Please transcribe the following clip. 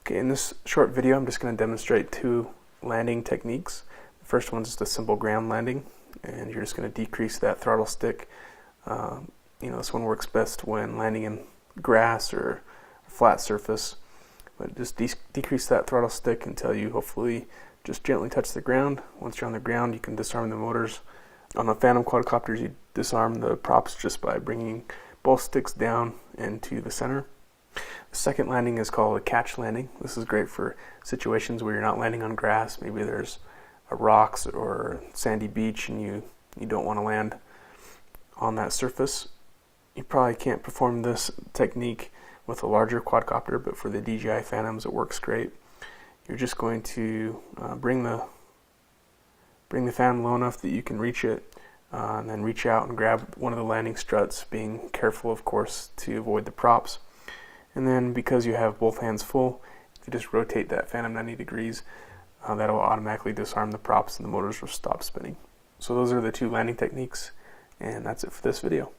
Okay, in this short video I'm just going to demonstrate two landing techniques. The first one is just a simple ground landing, and you're just going to decrease that throttle stick. This one works best when landing in grass or a flat surface, but just decrease that throttle stick until you hopefully just gently touch the ground. Once you're on the ground, you can disarm the motors. On the Phantom quadcopters, you disarm the props just by bringing both sticks down into the center. The second landing is called a catch landing. This is great for situations where you're not landing on grass. Maybe there's a rocks or sandy beach and you don't want to land on that surface. You probably can't perform this technique with a larger quadcopter, but for the DJI Phantoms it works great. You're just going to bring the Phantom low enough that you can reach it, and then reach out and grab one of the landing struts, being careful of course to avoid the props. And then because you have both hands full, if you just rotate that Phantom 90 degrees, that will automatically disarm the props and the motors will stop spinning. So those are the two landing techniques, and that's it for this video.